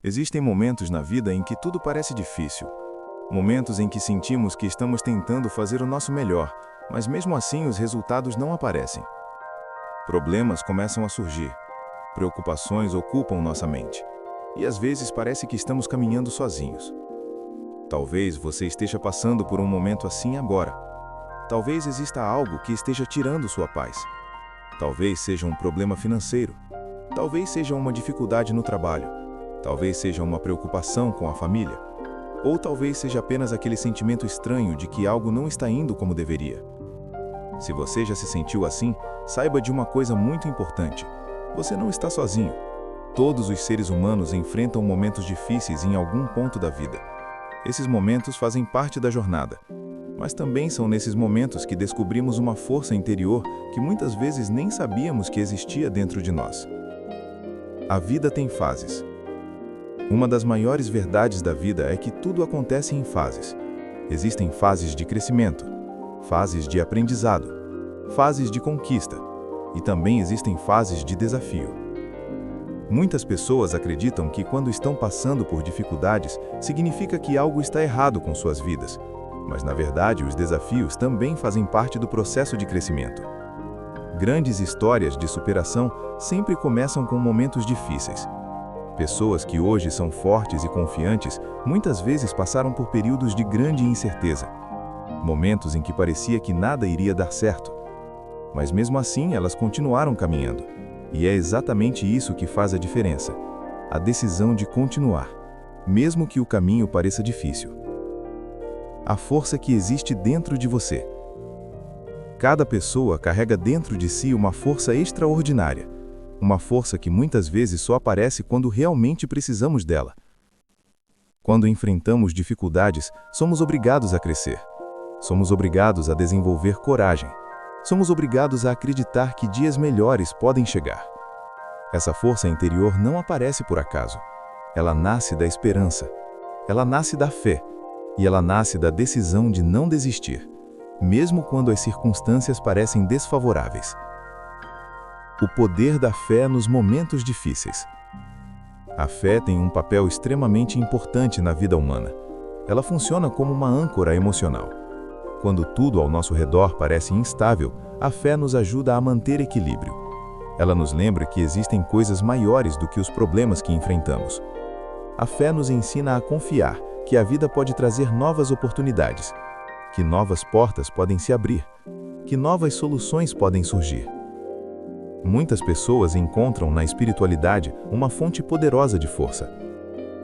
Existem momentos na vida em que tudo parece difícil. Momentos em que sentimos que estamos tentando fazer o nosso melhor, mas mesmo assim os resultados não aparecem. Problemas começam a surgir. Preocupações ocupam nossa mente. E às vezes parece que estamos caminhando sozinhos. Talvez você esteja passando por um momento assim agora. Talvez exista algo que esteja tirando sua paz. Talvez seja um problema financeiro. Talvez seja uma dificuldade no trabalho. Talvez seja uma preocupação com a família. Ou talvez seja apenas aquele sentimento estranho de que algo não está indo como deveria. Se você já se sentiu assim, saiba de uma coisa muito importante. Você não está sozinho. Todos os seres humanos enfrentam momentos difíceis em algum ponto da vida. Esses momentos fazem parte da jornada. Mas também são nesses momentos que descobrimos uma força interior que muitas vezes nem sabíamos que existia dentro de nós. A vida tem fases. Uma das maiores verdades da vida é que tudo acontece em fases. Existem fases de crescimento, fases de aprendizado, fases de conquista e também existem fases de desafio. Muitas pessoas acreditam que quando estão passando por dificuldades, significa que algo está errado com suas vidas, mas na verdade os desafios também fazem parte do processo de crescimento. Grandes histórias de superação sempre começam com momentos difíceis. Pessoas que hoje são fortes e confiantes, muitas vezes passaram por períodos de grande incerteza. Momentos em que parecia que nada iria dar certo. Mas mesmo assim, elas continuaram caminhando. E é exatamente isso que faz a diferença. A decisão de continuar, mesmo que o caminho pareça difícil. A força que existe dentro de você. Cada pessoa carrega dentro de si uma força extraordinária. Uma força que muitas vezes só aparece quando realmente precisamos dela. Quando enfrentamos dificuldades, somos obrigados a crescer. Somos obrigados a desenvolver coragem. Somos obrigados a acreditar que dias melhores podem chegar. Essa força interior não aparece por acaso. Ela nasce da esperança. Ela nasce da fé. E ela nasce da decisão de não desistir, mesmo quando as circunstâncias parecem desfavoráveis. O poder da fé nos momentos difíceis. A fé tem um papel extremamente importante na vida humana. Ela funciona como uma âncora emocional. Quando tudo ao nosso redor parece instável, a fé nos ajuda a manter equilíbrio. Ela nos lembra que existem coisas maiores do que os problemas que enfrentamos. A fé nos ensina a confiar que a vida pode trazer novas oportunidades, que novas portas podem se abrir, que novas soluções podem surgir. Muitas pessoas encontram na espiritualidade uma fonte poderosa de força.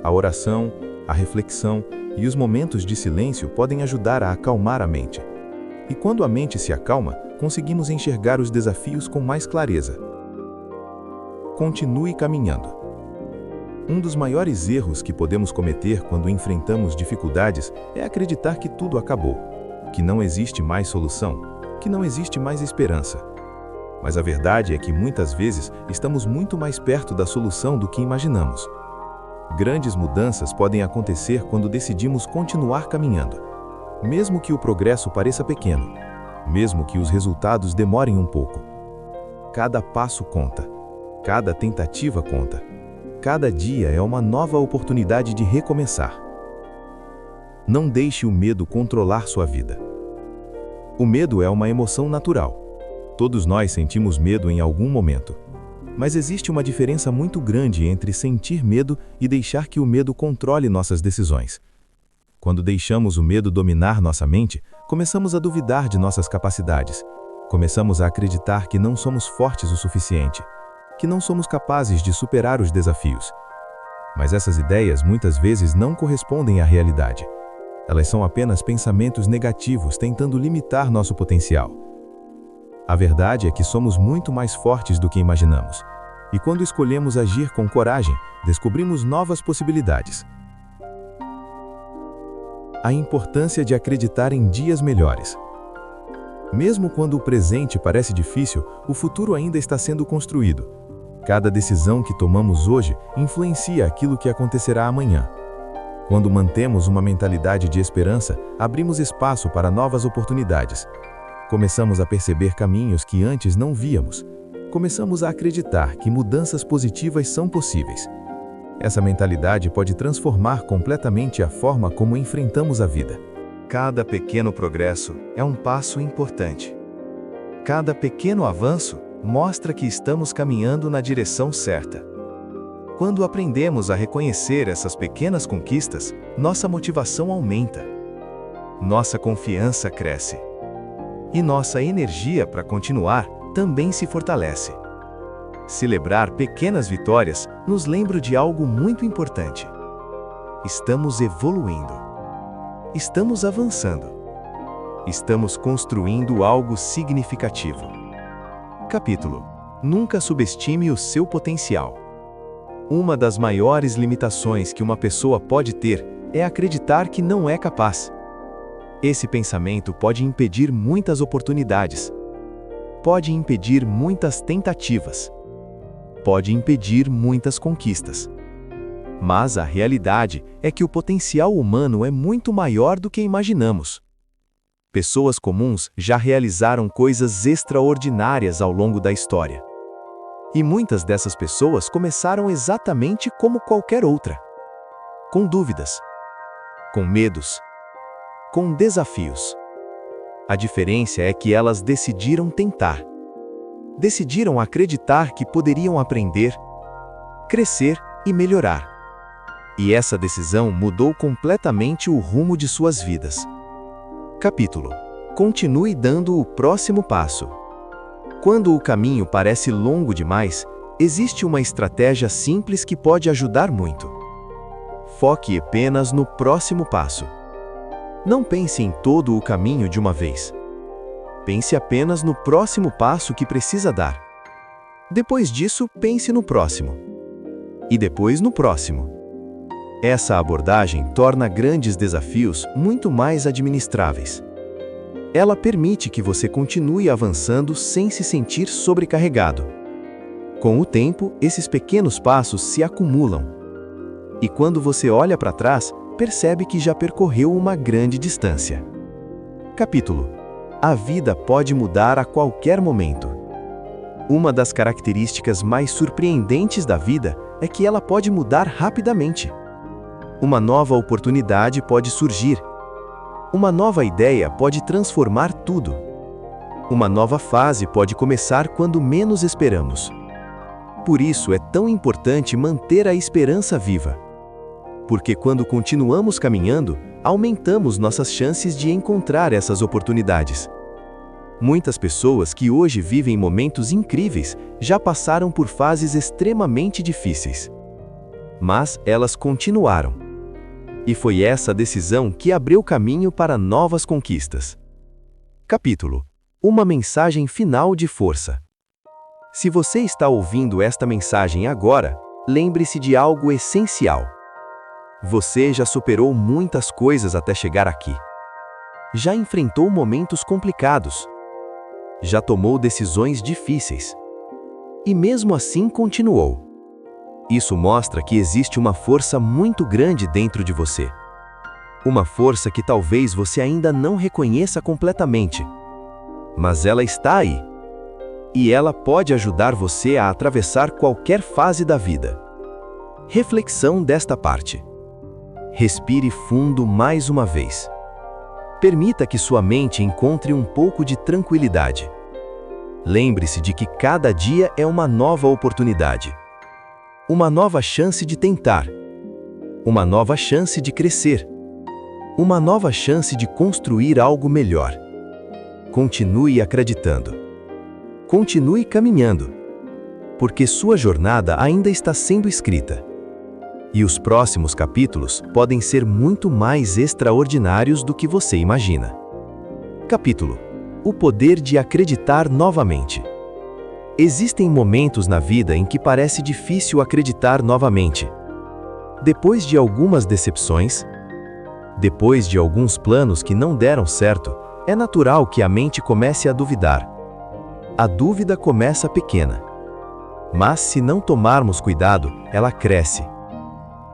A oração, a reflexão e os momentos de silêncio podem ajudar a acalmar a mente. E quando a mente se acalma, conseguimos enxergar os desafios com mais clareza. Continue caminhando. Um dos maiores erros que podemos cometer quando enfrentamos dificuldades é acreditar que tudo acabou, que não existe mais solução, que não existe mais esperança. Mas a verdade é que muitas vezes estamos muito mais perto da solução do que imaginamos. Grandes mudanças podem acontecer quando decidimos continuar caminhando, mesmo que o progresso pareça pequeno, mesmo que os resultados demorem um pouco. Cada passo conta, cada tentativa conta, cada dia é uma nova oportunidade de recomeçar. Não deixe o medo controlar sua vida. O medo é uma emoção natural. Todos nós sentimos medo em algum momento. Mas existe uma diferença muito grande entre sentir medo e deixar que o medo controle nossas decisões. Quando deixamos o medo dominar nossa mente, começamos a duvidar de nossas capacidades. Começamos a acreditar que não somos fortes o suficiente, que não somos capazes de superar os desafios. Mas essas ideias muitas vezes não correspondem à realidade. Elas são apenas pensamentos negativos tentando limitar nosso potencial. A verdade é que somos muito mais fortes do que imaginamos. E quando escolhemos agir com coragem, descobrimos novas possibilidades. A importância de acreditar em dias melhores. Mesmo quando o presente parece difícil, o futuro ainda está sendo construído. Cada decisão que tomamos hoje influencia aquilo que acontecerá amanhã. Quando mantemos uma mentalidade de esperança, abrimos espaço para novas oportunidades. Começamos a perceber caminhos que antes não víamos. Começamos a acreditar que mudanças positivas são possíveis. Essa mentalidade pode transformar completamente a forma como enfrentamos a vida. Cada pequeno progresso é um passo importante. Cada pequeno avanço mostra que estamos caminhando na direção certa. Quando aprendemos a reconhecer essas pequenas conquistas, nossa motivação aumenta. Nossa confiança cresce. E nossa energia para continuar também se fortalece. Celebrar pequenas vitórias nos lembra de algo muito importante. Estamos evoluindo. Estamos avançando. Estamos construindo algo significativo. Capítulo: Nunca subestime o seu potencial. Uma das maiores limitações que uma pessoa pode ter é acreditar que não é capaz. Esse pensamento pode impedir muitas oportunidades. Pode impedir muitas tentativas. Pode impedir muitas conquistas. Mas a realidade é que o potencial humano é muito maior do que imaginamos. Pessoas comuns já realizaram coisas extraordinárias ao longo da história. E muitas dessas pessoas começaram exatamente como qualquer outra. Com dúvidas. Com medos. Com desafios. A diferença é que elas decidiram tentar. Decidiram acreditar que poderiam aprender, crescer e melhorar. E essa decisão mudou completamente o rumo de suas vidas. Capítulo: Continue dando o próximo passo. Quando o caminho parece longo demais, existe uma estratégia simples que pode ajudar muito. Foque apenas no próximo passo. Não pense em todo o caminho de uma vez. Pense apenas no próximo passo que precisa dar. Depois disso, pense no próximo. E depois no próximo. Essa abordagem torna grandes desafios muito mais administráveis. Ela permite que você continue avançando sem se sentir sobrecarregado. Com o tempo, esses pequenos passos se acumulam. E quando você olha para trás, percebe que já percorreu uma grande distância. Capítulo: A vida pode mudar a qualquer momento. Uma das características mais surpreendentes da vida é que ela pode mudar rapidamente. Uma nova oportunidade pode surgir. Uma nova ideia pode transformar tudo. Uma nova fase pode começar quando menos esperamos. Por isso é tão importante manter a esperança viva. Porque quando continuamos caminhando, aumentamos nossas chances de encontrar essas oportunidades. Muitas pessoas que hoje vivem momentos incríveis já passaram por fases extremamente difíceis. Mas elas continuaram. E foi essa decisão que abriu caminho para novas conquistas. Capítulo: Uma mensagem final de força. Se você está ouvindo esta mensagem agora, lembre-se de algo essencial. Você já superou muitas coisas até chegar aqui. Já enfrentou momentos complicados. Já tomou decisões difíceis. E mesmo assim continuou. Isso mostra que existe uma força muito grande dentro de você. Uma força que talvez você ainda não reconheça completamente. Mas ela está aí. E ela pode ajudar você a atravessar qualquer fase da vida. Reflexão desta parte. Respire fundo mais uma vez. Permita que sua mente encontre um pouco de tranquilidade. Lembre-se de que cada dia é uma nova oportunidade. Uma nova chance de tentar. Uma nova chance de crescer. Uma nova chance de construir algo melhor. Continue acreditando. Continue caminhando. Porque sua jornada ainda está sendo escrita. E os próximos capítulos podem ser muito mais extraordinários do que você imagina. Capítulo: O poder de acreditar novamente. Existem momentos na vida em que parece difícil acreditar novamente. Depois de algumas decepções, depois de alguns planos que não deram certo, é natural que a mente comece a duvidar. A dúvida começa pequena. Mas se não tomarmos cuidado, ela cresce.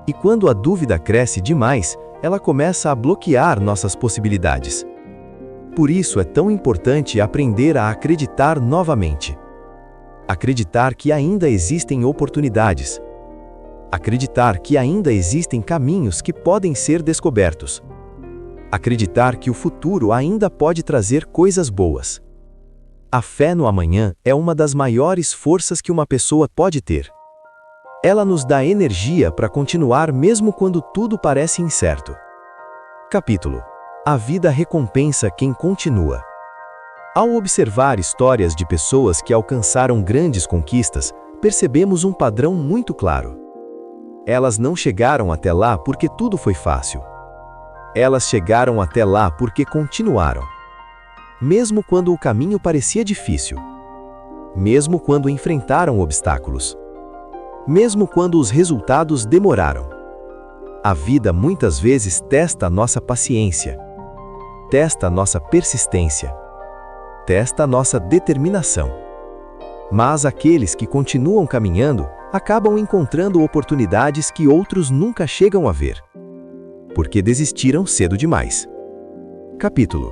E quando a dúvida cresce demais, ela começa a bloquear nossas possibilidades. Por isso é tão importante aprender a acreditar novamente. Acreditar que ainda existem oportunidades. Acreditar que ainda existem caminhos que podem ser descobertos. Acreditar que o futuro ainda pode trazer coisas boas. A fé no amanhã é uma das maiores forças que uma pessoa pode ter. Ela nos dá energia para continuar mesmo quando tudo parece incerto. Capítulo: A vida recompensa quem continua. Ao observar histórias de pessoas que alcançaram grandes conquistas, percebemos um padrão muito claro. Elas não chegaram até lá porque tudo foi fácil. Elas chegaram até lá porque continuaram. Mesmo quando o caminho parecia difícil. Mesmo quando enfrentaram obstáculos. Mesmo quando os resultados demoraram. A vida muitas vezes testa a nossa paciência. Testa a nossa persistência. Testa a nossa determinação. Mas aqueles que continuam caminhando acabam encontrando oportunidades que outros nunca chegam a ver. Porque desistiram cedo demais. Capítulo: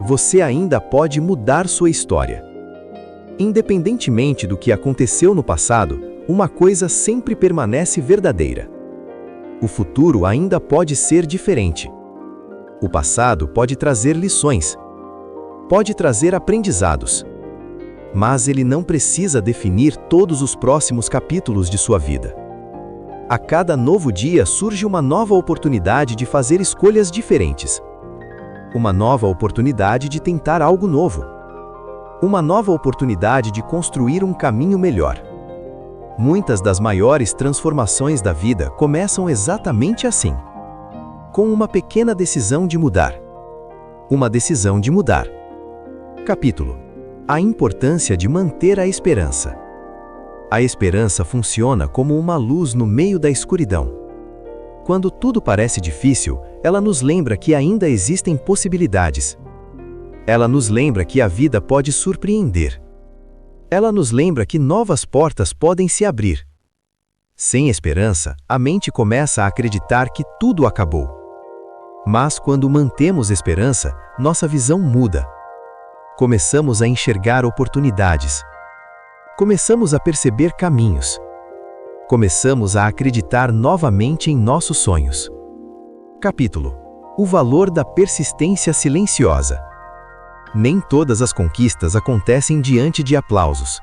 Você ainda pode mudar sua história. Independentemente do que aconteceu no passado, uma coisa sempre permanece verdadeira. O futuro ainda pode ser diferente. O passado pode trazer lições. Pode trazer aprendizados. Mas ele não precisa definir todos os próximos capítulos de sua vida. A cada novo dia surge uma nova oportunidade de fazer escolhas diferentes. Uma nova oportunidade de tentar algo novo. Uma nova oportunidade de construir um caminho melhor. Muitas das maiores transformações da vida começam exatamente assim. Com uma pequena decisão de mudar. Uma decisão de mudar. Capítulo: A importância de manter a esperança. A esperança funciona como uma luz no meio da escuridão. Quando tudo parece difícil, ela nos lembra que ainda existem possibilidades. Ela nos lembra que a vida pode surpreender. Ela nos lembra que novas portas podem se abrir. Sem esperança, a mente começa a acreditar que tudo acabou. Mas quando mantemos esperança, nossa visão muda. Começamos a enxergar oportunidades. Começamos a perceber caminhos. Começamos a acreditar novamente em nossos sonhos. Capítulo: O valor da persistência silenciosa. Nem todas as conquistas acontecem diante de aplausos.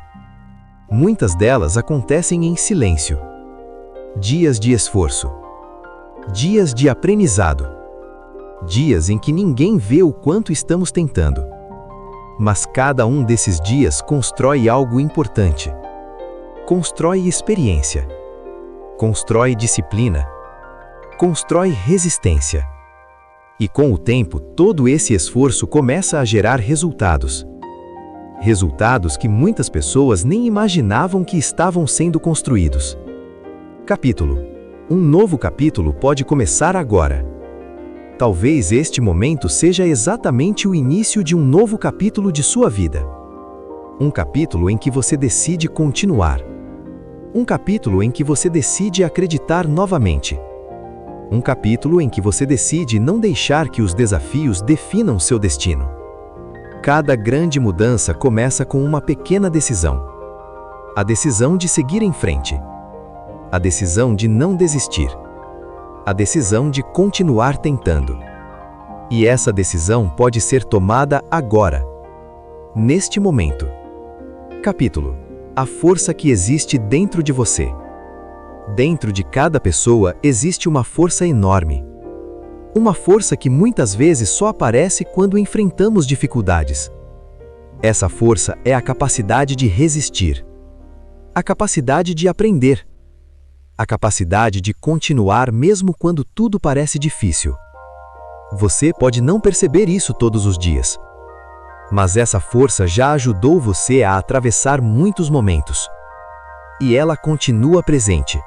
Muitas delas acontecem em silêncio. Dias de esforço. Dias de aprendizado. Dias em que ninguém vê o quanto estamos tentando. Mas cada um desses dias constrói algo importante. Constrói experiência. Constrói disciplina. Constrói resistência. E com o tempo, todo esse esforço começa a gerar resultados. Resultados que muitas pessoas nem imaginavam que estavam sendo construídos. Capítulo: Um novo capítulo pode começar agora. Talvez este momento seja exatamente o início de um novo capítulo de sua vida. Um capítulo em que você decide continuar. Um capítulo em que você decide acreditar novamente. Um capítulo em que você decide não deixar que os desafios definam seu destino. Cada grande mudança começa com uma pequena decisão. A decisão de seguir em frente. A decisão de não desistir. A decisão de continuar tentando. E essa decisão pode ser tomada agora. Neste momento. Capítulo: A força que existe dentro de você. Dentro de cada pessoa existe uma força enorme. Uma força que muitas vezes só aparece quando enfrentamos dificuldades. Essa força é a capacidade de resistir. A capacidade de aprender. A capacidade de continuar mesmo quando tudo parece difícil. Você pode não perceber isso todos os dias. Mas essa força já ajudou você a atravessar muitos momentos. E ela continua presente.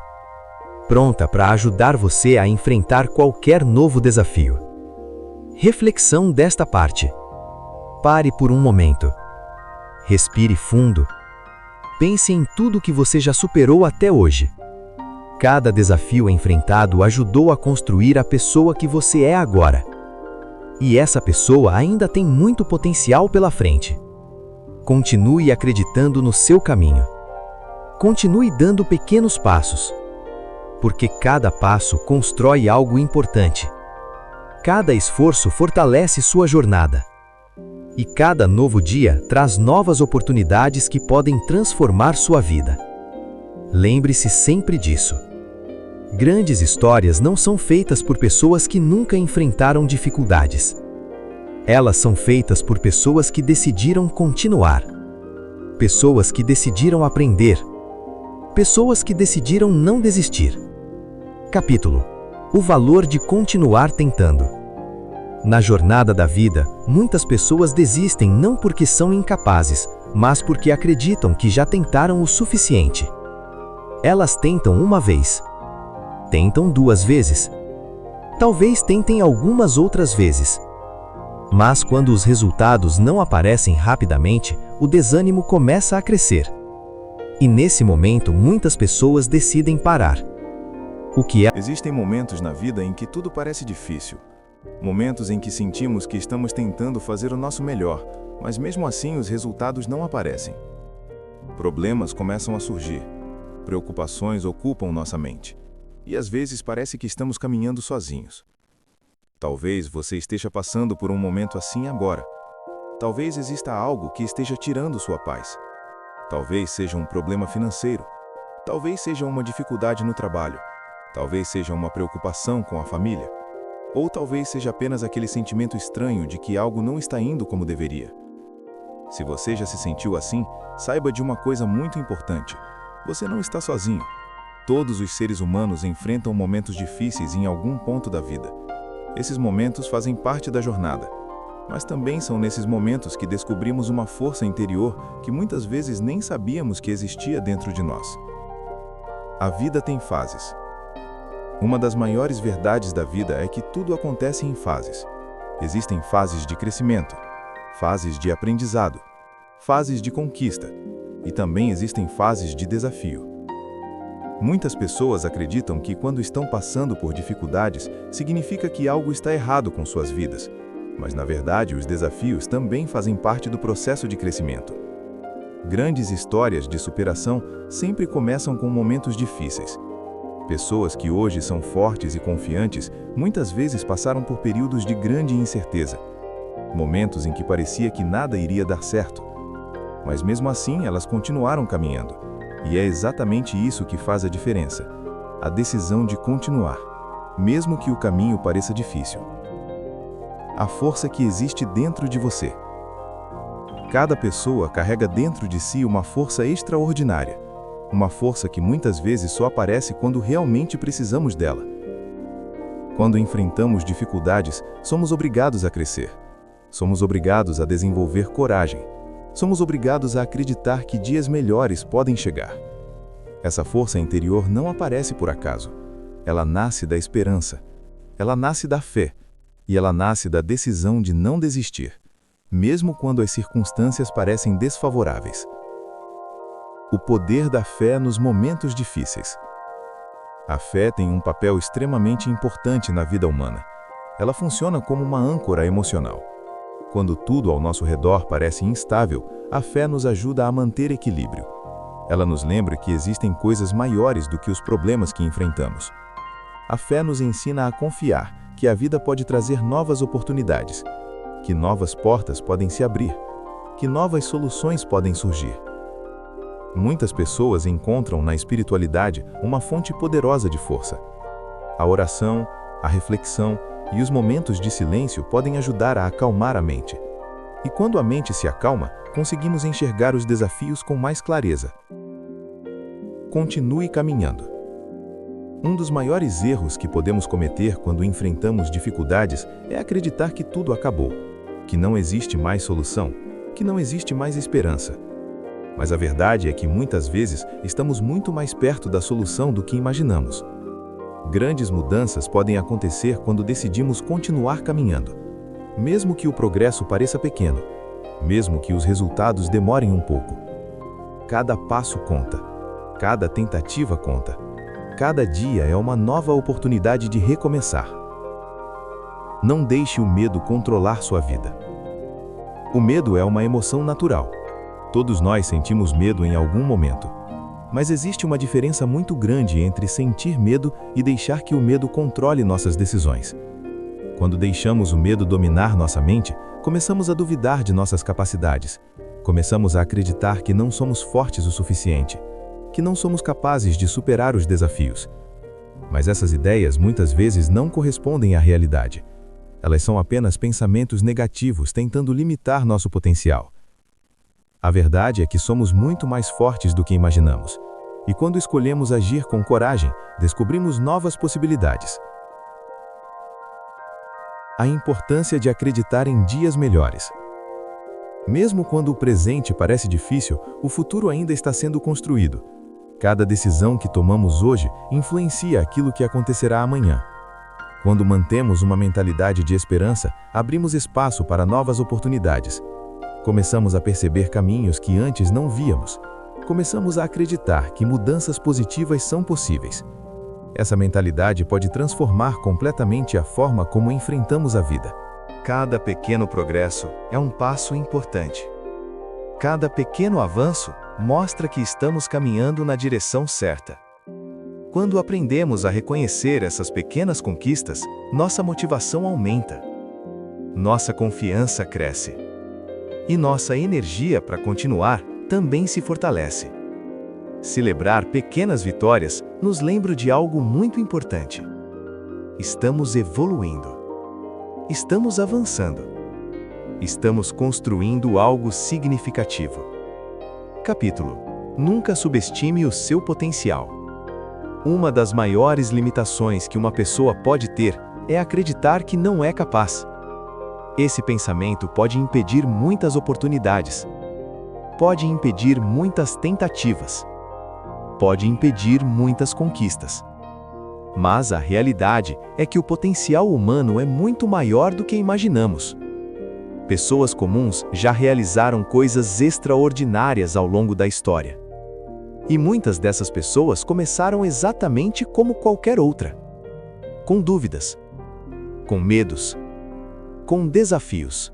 Pronta para ajudar você a enfrentar qualquer novo desafio. Reflexão desta parte. Pare por um momento. Respire fundo. Pense em tudo que você já superou até hoje. Cada desafio enfrentado ajudou a construir a pessoa que você é agora. E essa pessoa ainda tem muito potencial pela frente. Continue acreditando no seu caminho. Continue dando pequenos passos. porque cada passo constrói algo importante. Cada esforço fortalece sua jornada. E cada novo dia traz novas oportunidades que podem transformar sua vida. Lembre-se sempre disso. Grandes histórias não são feitas por pessoas que nunca enfrentaram dificuldades. Elas são feitas por pessoas que decidiram continuar. Pessoas que decidiram aprender. Pessoas que decidiram não desistir. Capítulo: O valor de continuar tentando. Na jornada da vida, muitas pessoas desistem não porque são incapazes, mas porque acreditam que já tentaram o suficiente. Elas tentam uma vez. Tentam 2 vezes. Talvez tentem algumas outras vezes. Mas quando os resultados não aparecem rapidamente, o desânimo começa a crescer. E nesse momento, muitas pessoas decidem parar. O que é? Existem momentos na vida em que tudo parece difícil. Momentos em que sentimos que estamos tentando fazer o nosso melhor, mas mesmo assim os resultados não aparecem. Problemas começam a surgir. Preocupações ocupam nossa mente. E às vezes parece que estamos caminhando sozinhos. Talvez você esteja passando por um momento assim agora. Talvez exista algo que esteja tirando sua paz. Talvez seja um problema financeiro. Talvez seja uma dificuldade no trabalho. Talvez seja uma preocupação com a família. Ou talvez seja apenas aquele sentimento estranho de que algo não está indo como deveria. Se você já se sentiu assim, saiba de uma coisa muito importante. Você não está sozinho. Todos os seres humanos enfrentam momentos difíceis em algum ponto da vida. Esses momentos fazem parte da jornada. Mas também são nesses momentos que descobrimos uma força interior que muitas vezes nem sabíamos que existia dentro de nós. A vida tem fases. Uma das maiores verdades da vida é que tudo acontece em fases. Existem fases de crescimento, fases de aprendizado, fases de conquista e também existem fases de desafio. Muitas pessoas acreditam que quando estão passando por dificuldades, significa que algo está errado com suas vidas, mas na verdade os desafios também fazem parte do processo de crescimento. Grandes histórias de superação sempre começam com momentos difíceis. Pessoas que hoje são fortes e confiantes, muitas vezes passaram por períodos de grande incerteza. Momentos em que parecia que nada iria dar certo. Mas mesmo assim, elas continuaram caminhando. E é exatamente isso que faz a diferença. A decisão de continuar, mesmo que o caminho pareça difícil. A força que existe dentro de você. Cada pessoa carrega dentro de si uma força extraordinária. Uma força que muitas vezes só aparece quando realmente precisamos dela. Quando enfrentamos dificuldades, somos obrigados a crescer. Somos obrigados a desenvolver coragem. Somos obrigados a acreditar que dias melhores podem chegar. Essa força interior não aparece por acaso. Ela nasce da esperança. Ela nasce da fé. E ela nasce da decisão de não desistir, mesmo quando as circunstâncias parecem desfavoráveis. O poder da fé nos momentos difíceis. A fé tem um papel extremamente importante na vida humana. Ela funciona como uma âncora emocional. Quando tudo ao nosso redor parece instável, a fé nos ajuda a manter equilíbrio. Ela nos lembra que existem coisas maiores do que os problemas que enfrentamos. A fé nos ensina a confiar que a vida pode trazer novas oportunidades, que novas portas podem se abrir, que novas soluções podem surgir. Muitas pessoas encontram na espiritualidade uma fonte poderosa de força. A oração, a reflexão e os momentos de silêncio podem ajudar a acalmar a mente. E quando a mente se acalma, conseguimos enxergar os desafios com mais clareza. Continue caminhando. Um dos maiores erros que podemos cometer quando enfrentamos dificuldades é acreditar que tudo acabou, que não existe mais solução, que não existe mais esperança. Mas a verdade é que muitas vezes estamos muito mais perto da solução do que imaginamos. Grandes mudanças podem acontecer quando decidimos continuar caminhando, mesmo que o progresso pareça pequeno, mesmo que os resultados demorem um pouco. Cada passo conta, cada tentativa conta, cada dia é uma nova oportunidade de recomeçar. Não deixe o medo controlar sua vida. O medo é uma emoção natural. Todos nós sentimos medo em algum momento. Mas existe uma diferença muito grande entre sentir medo e deixar que o medo controle nossas decisões. Quando deixamos o medo dominar nossa mente, começamos a duvidar de nossas capacidades. Começamos a acreditar que não somos fortes o suficiente, que não somos capazes de superar os desafios. Mas essas ideias muitas vezes não correspondem à realidade. Elas são apenas pensamentos negativos tentando limitar nosso potencial. A verdade é que somos muito mais fortes do que imaginamos. E quando escolhemos agir com coragem, descobrimos novas possibilidades. A importância de acreditar em dias melhores. Mesmo quando o presente parece difícil, o futuro ainda está sendo construído. Cada decisão que tomamos hoje influencia aquilo que acontecerá amanhã. Quando mantemos uma mentalidade de esperança, abrimos espaço para novas oportunidades. Começamos a perceber caminhos que antes não víamos. Começamos a acreditar que mudanças positivas são possíveis. Essa mentalidade pode transformar completamente a forma como enfrentamos a vida. Cada pequeno progresso é um passo importante. Cada pequeno avanço mostra que estamos caminhando na direção certa. Quando aprendemos a reconhecer essas pequenas conquistas, nossa motivação aumenta. Nossa confiança cresce. E nossa energia para continuar também se fortalece. Celebrar pequenas vitórias nos lembra de algo muito importante. Estamos evoluindo. Estamos avançando. Estamos construindo algo significativo. Capítulo: Nunca subestime o seu potencial. Uma das maiores limitações que uma pessoa pode ter é acreditar que não é capaz. Esse pensamento pode impedir muitas oportunidades. Pode impedir muitas tentativas. Pode impedir muitas conquistas. Mas a realidade é que o potencial humano é muito maior do que imaginamos. Pessoas comuns já realizaram coisas extraordinárias ao longo da história. E muitas dessas pessoas começaram exatamente como qualquer outra. Com dúvidas. Com medos. Com desafios.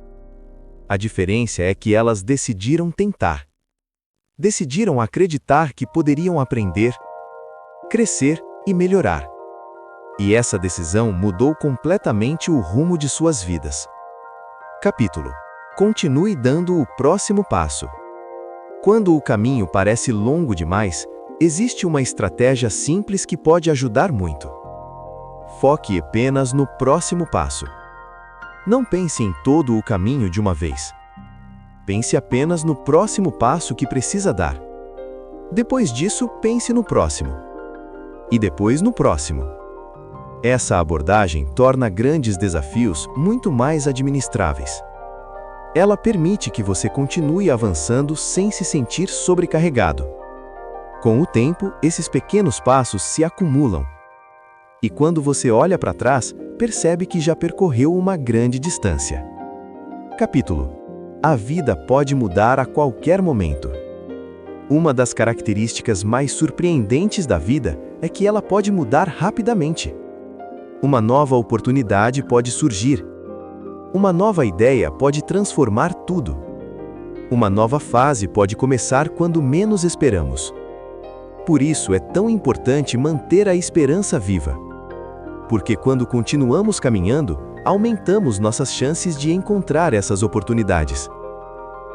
A diferença é que elas decidiram tentar. Decidiram acreditar que poderiam aprender, crescer e melhorar. E essa decisão mudou completamente o rumo de suas vidas. Capítulo: Continue dando o próximo passo. Quando o caminho parece longo demais, existe uma estratégia simples que pode ajudar muito. Foque apenas no próximo passo. Não pense em todo o caminho de uma vez. Pense apenas no próximo passo que precisa dar. Depois disso, pense no próximo. E depois no próximo. Essa abordagem torna grandes desafios muito mais administráveis. Ela permite que você continue avançando sem se sentir sobrecarregado. Com o tempo, esses pequenos passos se acumulam. E quando você olha para trás, percebe que já percorreu uma grande distância. Capítulo: A vida pode mudar a qualquer momento. Uma das características mais surpreendentes da vida é que ela pode mudar rapidamente. Uma nova oportunidade pode surgir. Uma nova ideia pode transformar tudo. Uma nova fase pode começar quando menos esperamos. Por isso é tão importante manter a esperança viva. Porque quando continuamos caminhando, aumentamos nossas chances de encontrar essas oportunidades.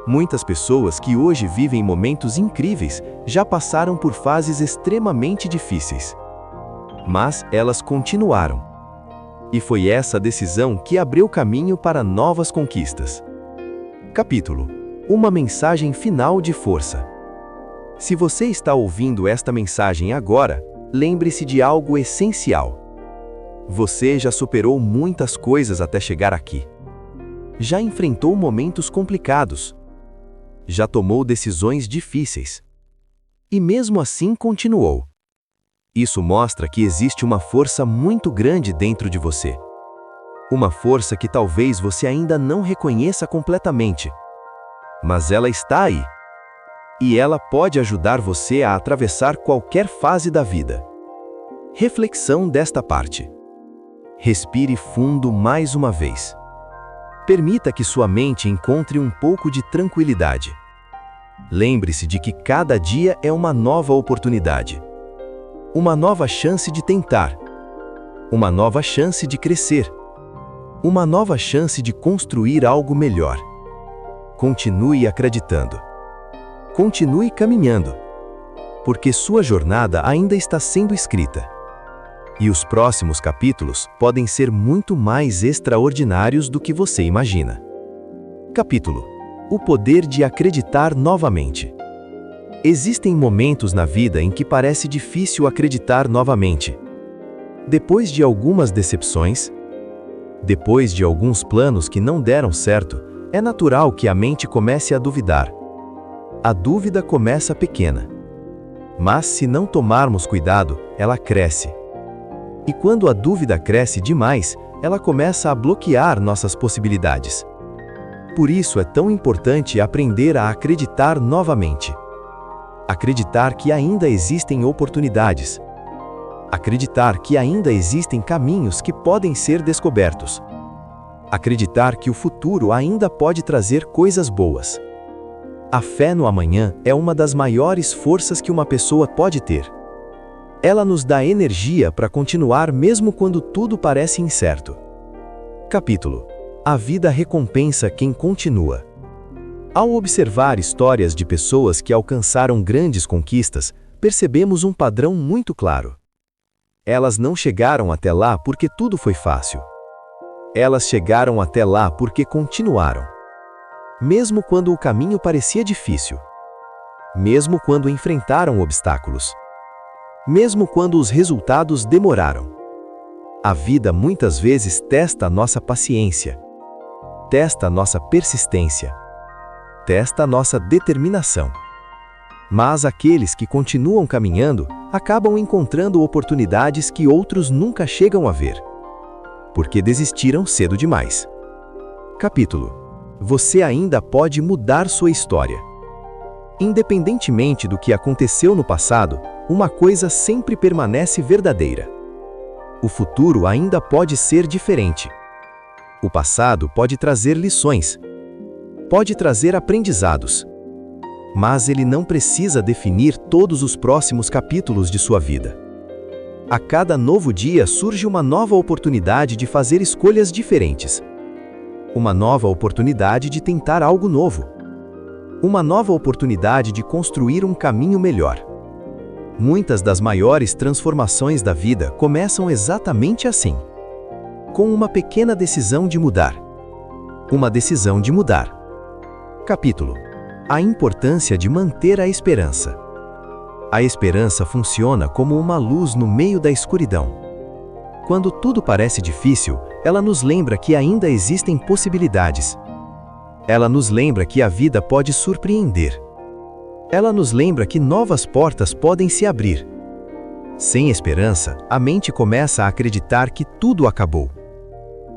Muitas pessoas que hoje vivem momentos incríveis já passaram por fases extremamente difíceis. Mas elas continuaram. E foi essa decisão que abriu caminho para novas conquistas. Capítulo: Uma mensagem final de força. Se você está ouvindo esta mensagem agora, lembre-se de algo essencial. Você já superou muitas coisas até chegar aqui. Já enfrentou momentos complicados. Já tomou decisões difíceis. E mesmo assim continuou. Isso mostra que existe uma força muito grande dentro de você. Uma força que talvez você ainda não reconheça completamente. Mas ela está aí. E ela pode ajudar você a atravessar qualquer fase da vida. Reflexão desta parte. Respire fundo mais uma vez. Permita que sua mente encontre um pouco de tranquilidade. Lembre-se de que cada dia é uma nova oportunidade. Uma nova chance de tentar. Uma nova chance de crescer. Uma nova chance de construir algo melhor. Continue acreditando. Continue caminhando. Porque sua jornada ainda está sendo escrita. E os próximos capítulos podem ser muito mais extraordinários do que você imagina. Capítulo: O poder de acreditar novamente. Existem momentos na vida em que parece difícil acreditar novamente. Depois de algumas decepções, depois de alguns planos que não deram certo, é natural que a mente comece a duvidar. A dúvida começa pequena. Mas se não tomarmos cuidado, ela cresce. E quando a dúvida cresce demais, ela começa a bloquear nossas possibilidades. Por isso é tão importante aprender a acreditar novamente. Acreditar que ainda existem oportunidades. Acreditar que ainda existem caminhos que podem ser descobertos. Acreditar que o futuro ainda pode trazer coisas boas. A fé no amanhã é uma das maiores forças que uma pessoa pode ter. Ela nos dá energia para continuar mesmo quando tudo parece incerto. Capítulo: A vida recompensa quem continua. Ao observar histórias de pessoas que alcançaram grandes conquistas, percebemos um padrão muito claro. Elas não chegaram até lá porque tudo foi fácil. Elas chegaram até lá porque continuaram. Mesmo quando o caminho parecia difícil. Mesmo quando enfrentaram obstáculos. Mesmo quando os resultados demoraram. A vida muitas vezes testa a nossa paciência. Testa a nossa persistência. Testa a nossa determinação. Mas aqueles que continuam caminhando acabam encontrando oportunidades que outros nunca chegam a ver. Porque desistiram cedo demais. Capítulo: Você ainda pode mudar sua história. Independentemente do que aconteceu no passado, uma coisa sempre permanece verdadeira. O futuro ainda pode ser diferente. O passado pode trazer lições. Pode trazer aprendizados. Mas ele não precisa definir todos os próximos capítulos de sua vida. A cada novo dia surge uma nova oportunidade de fazer escolhas diferentes. Uma nova oportunidade de tentar algo novo. Uma nova oportunidade de construir um caminho melhor. Muitas das maiores transformações da vida começam exatamente assim. Com uma pequena decisão de mudar. Uma decisão de mudar. Capítulo: A importância de manter a esperança. A esperança funciona como uma luz no meio da escuridão. Quando tudo parece difícil, ela nos lembra que ainda existem possibilidades. Ela nos lembra que a vida pode surpreender. Ela nos lembra que novas portas podem se abrir. Sem esperança, a mente começa a acreditar que tudo acabou.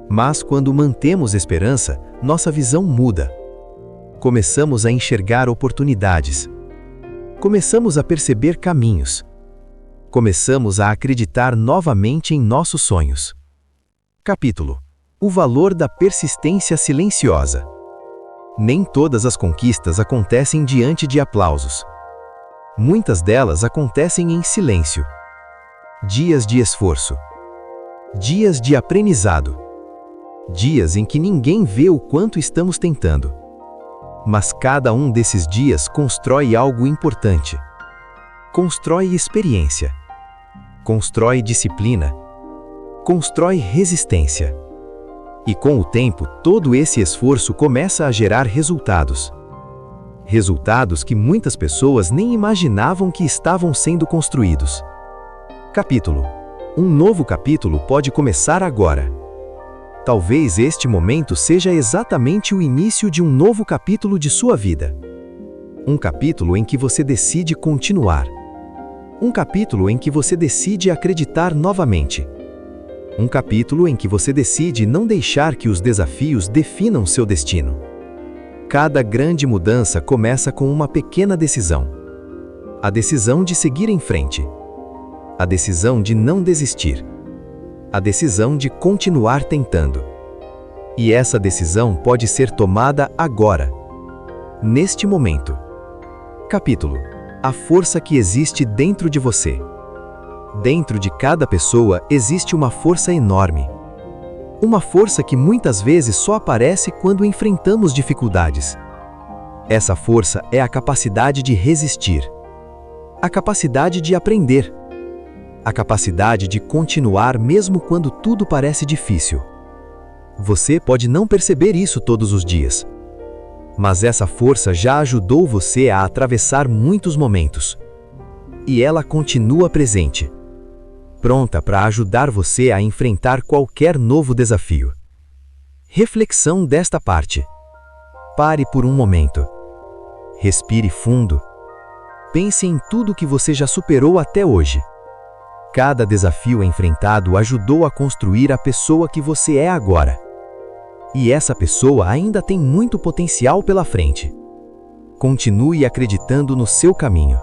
Mas quando mantemos esperança, nossa visão muda. Começamos a enxergar oportunidades. Começamos a perceber caminhos. Começamos a acreditar novamente em nossos sonhos. Capítulo: O valor da persistência silenciosa. Nem todas as conquistas acontecem diante de aplausos. Muitas delas acontecem em silêncio. Dias de esforço. Dias de aprendizado. Dias em que ninguém vê o quanto estamos tentando. Mas cada um desses dias constrói algo importante. Constrói experiência. Constrói disciplina. Constrói resistência. E com o tempo, todo esse esforço começa a gerar resultados. Resultados que muitas pessoas nem imaginavam que estavam sendo construídos. Capítulo: Um novo capítulo pode começar agora. Talvez este momento seja exatamente o início de um novo capítulo de sua vida. Um capítulo em que você decide continuar. Um capítulo em que você decide acreditar novamente. Um capítulo em que você decide não deixar que os desafios definam seu destino. Cada grande mudança começa com uma pequena decisão. A decisão de seguir em frente. A decisão de não desistir. A decisão de continuar tentando. E essa decisão pode ser tomada agora. Neste momento. Capítulo: A força que existe dentro de você. Dentro de cada pessoa existe uma força enorme. Uma força que muitas vezes só aparece quando enfrentamos dificuldades. Essa força é a capacidade de resistir, a capacidade de aprender, a capacidade de continuar mesmo quando tudo parece difícil. Você pode não perceber isso todos os dias, mas essa força já ajudou você a atravessar muitos momentos. E ela continua presente, pronta para ajudar você a enfrentar qualquer novo desafio. Reflexão desta parte. Pare por um momento. Respire fundo. Pense em tudo que você já superou até hoje. Cada desafio enfrentado ajudou a construir a pessoa que você é agora. E essa pessoa ainda tem muito potencial pela frente. Continue acreditando no seu caminho.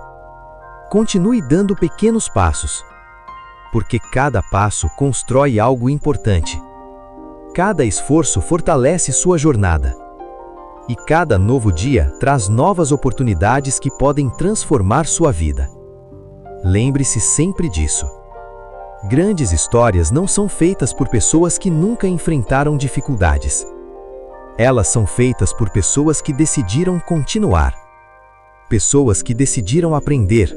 Continue dando pequenos passos. Porque cada passo constrói algo importante. Cada esforço fortalece sua jornada. E cada novo dia traz novas oportunidades que podem transformar sua vida. Lembre-se sempre disso. Grandes histórias não são feitas por pessoas que nunca enfrentaram dificuldades. Elas são feitas por pessoas que decidiram continuar. Pessoas que decidiram aprender.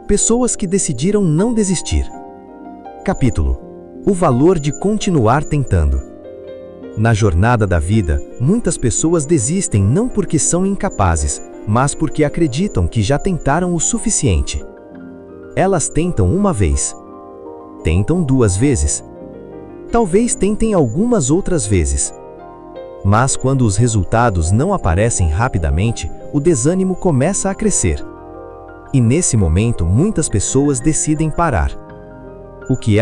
Pessoas que decidiram não desistir. Capítulo: O valor de continuar tentando. Na jornada da vida, muitas pessoas desistem não porque são incapazes, mas porque acreditam que já tentaram o suficiente. Elas tentam uma vez. Tentam 2 vezes. Talvez tentem algumas outras vezes. Mas quando os resultados não aparecem rapidamente, o desânimo começa a crescer. E nesse momento, muitas pessoas decidem parar. O que